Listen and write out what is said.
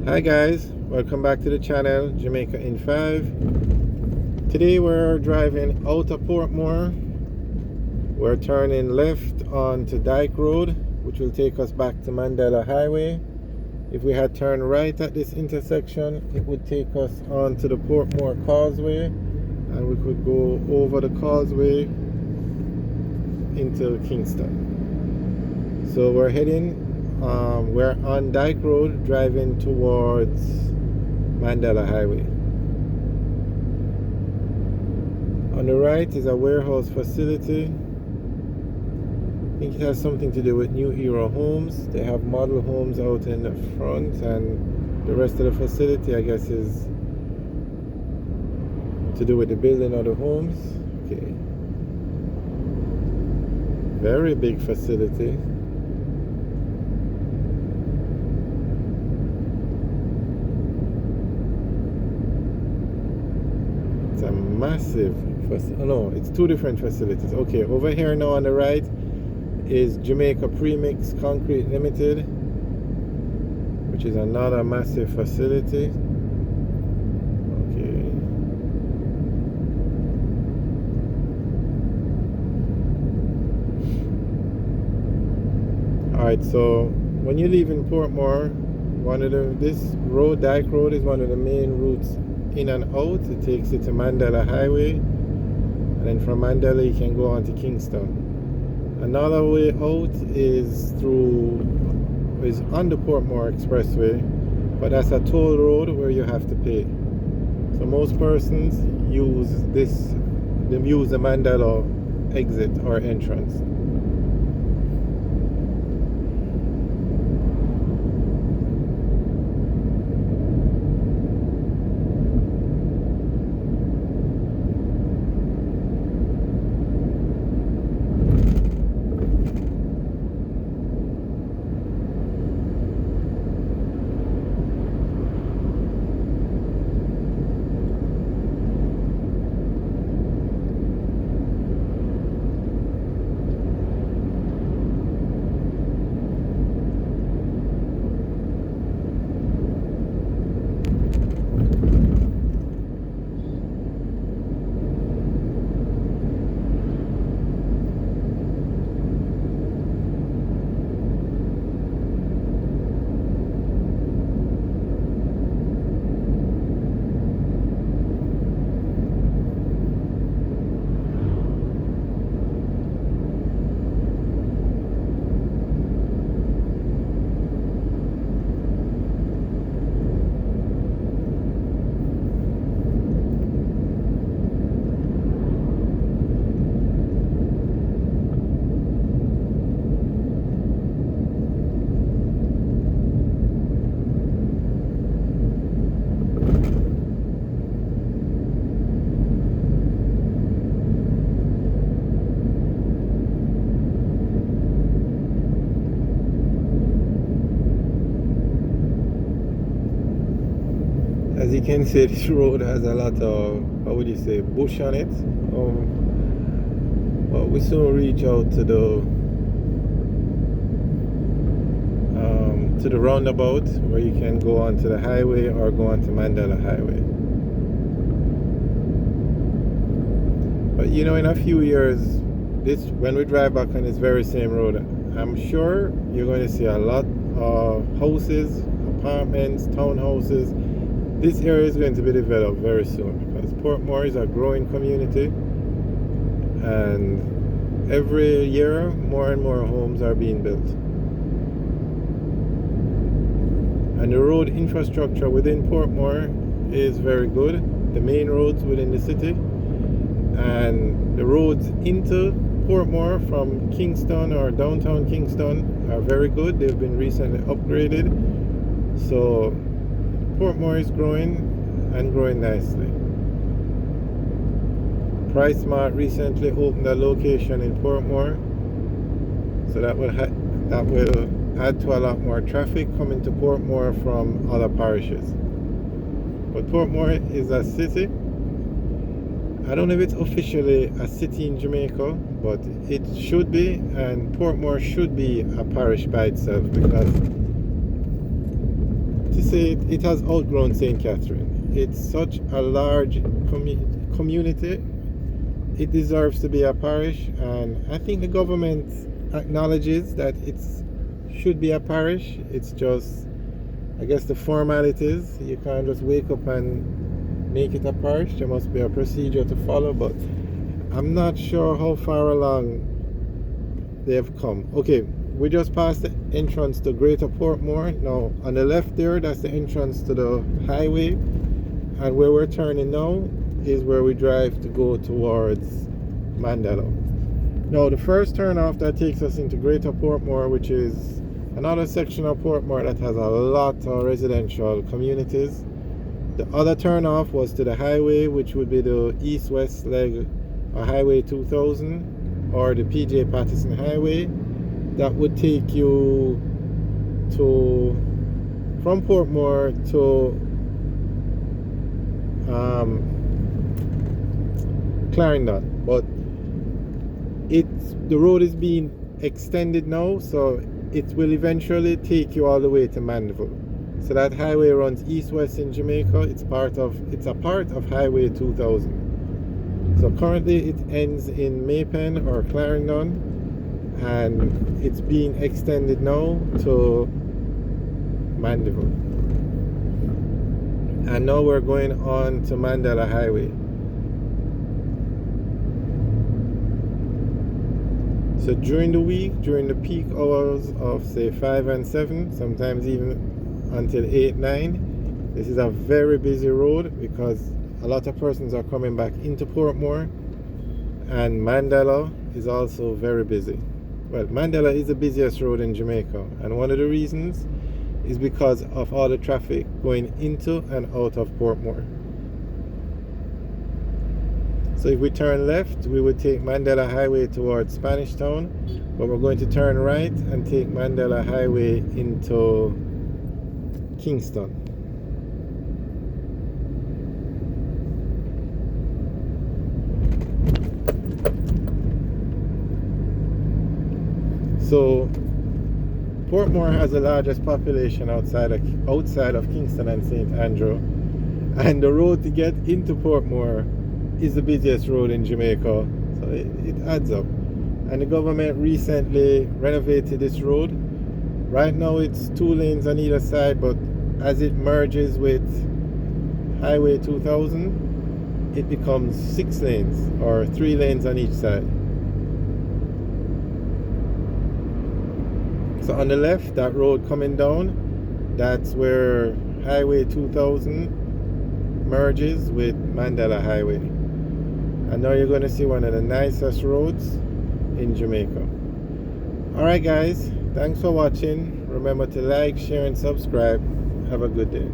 Hi guys, welcome back to the channel, Jamaica in 5. Today we're driving out of Portmore. We're turning left onto Dyke Road, which will take us back to Mandela Highway. If we had turned right at this intersection, it would take us onto the Portmore Causeway, and we could go over the causeway into Kingston. So we're we're on Dyke Road driving towards Mandela Highway. On the right is a warehouse facility. I think it has something to do with New Era Homes. They have model homes out in the front, and the rest of the facility, I guess, is to do with the building of the homes. Okay. Very big facility. It's a massive no, it's two different facilities. Okay, over here now on the right is Jamaica Premix Concrete Limited, which is another massive facility. Okay. Alright, so when you leave in Portmore, this road, Dyke Road, is one of the main routes in and out. It takes you to Mandela Highway, and then from Mandela you can go on to Kingston. Another way out is on the Portmore Expressway, but that's a toll road where you have to pay. So most persons use the Mandela exit or entrance. As you can see, this road has a lot of, how would you say, bush on it. But we soon reach out to the roundabout where you can go onto the highway or go onto Mandela Highway. But you know, in a few years, when we drive back on this very same road, I'm sure you're going to see a lot of houses, apartments, townhouses. This area is going to be developed very soon because Portmore is a growing community, and every year more and more homes are being built. And the road infrastructure within Portmore is very good. The main roads within the city and the roads into Portmore from Kingston or downtown Kingston are very good. They've been recently upgraded. So Portmore is growing and growing nicely. PriceSmart recently opened a location in Portmore, so that will add to a lot more traffic coming to Portmore from other parishes. But Portmore is a city. I don't know if it's officially a city in Jamaica, but it should be, and Portmore should be a parish by itself, because to say it has outgrown St. Catherine. It's such a large community. It deserves to be a parish, and I think the government acknowledges that it should be a parish. It's just, I guess, the formalities. You can't just wake up and make it a parish. There must be a procedure to follow, but I'm not sure how far along they have come. Okay, we just passed the entrance to Greater Portmore. Now, on the left there, that's the entrance to the highway. And where we're turning now is where we drive to go towards Mandela. Now, the first turn off that takes us into Greater Portmore, which is another section of Portmore that has a lot of residential communities. The other turn off was to the highway, which would be the east-west leg of Highway 2000 or the PJ Patterson Highway. That would take you from Portmore to Clarendon, but the road is being extended now, so it will eventually take you all the way to Mandeville. So that highway runs east-west in Jamaica. It's a part of Highway 2000. So currently it ends in Maypen or Clarendon, and it's being extended now to Mandeville. And now we're going on to Mandela Highway. So during the week, during the peak hours of say 5 and 7, sometimes even until 8, 9, this is a very busy road because a lot of persons are coming back into Portmore, and Mandela is also very busy. Well, Mandela is the busiest road in Jamaica, and one of the reasons is because of all the traffic going into and out of Portmore. So if we turn left, we would take Mandela Highway towards Spanish Town, but we're going to turn right and take Mandela Highway into Kingston. So Portmore has the largest population outside of Kingston and St. Andrew, and the road to get into Portmore is the busiest road in Jamaica, so it adds up. And the government recently renovated this road. Right now it's 2 lanes on either side, but as it merges with Highway 2000, it becomes 6 lanes or 3 lanes on each side. So on the left, that road coming down, that's where Highway 2000 merges with Mandela Highway. And now you're going to see one of the nicest roads in Jamaica. Alright guys, thanks for watching. Remember to like, share and subscribe. Have a good day.